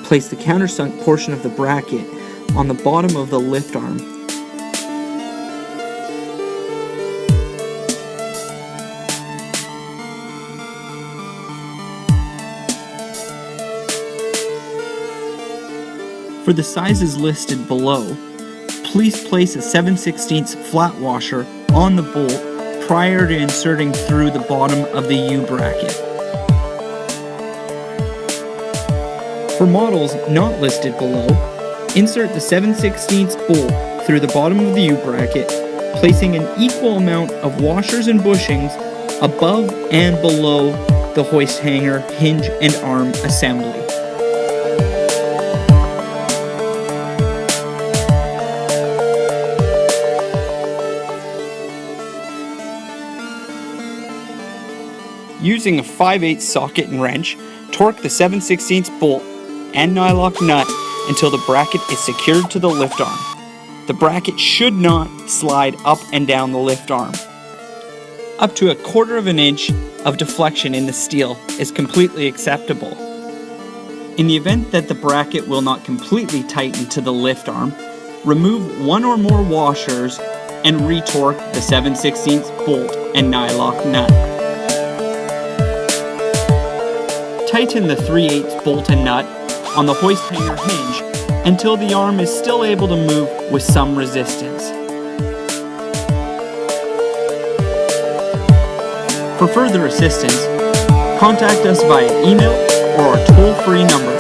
place the countersunk portion of the bracket on the bottom of the lift arm. For the sizes listed below, please place a 7/16 flat washer on the bolt prior to inserting through the bottom of the U-bracket. For models not listed below, insert the 7/16 bolt through the bottom of the U-bracket, placing an equal amount of washers and bushings above and below the hoist hanger, hinge, and arm assembly. Using a 5/8 socket and wrench, torque the 7/16 bolt and nylock nut until the bracket is secured to the lift arm. The bracket should not slide up and down the lift arm. Up to 1/4 of an inch of deflection in the steel is completely acceptable. In the event that the bracket will not completely tighten to the lift arm, remove one or more washers and retorque the 7/16 bolt and nylock nut. Tighten the 3/8 bolt and nut on the hoist hanger hinge until the arm is still able to move with some resistance. For further assistance, contact us via email or our toll-free number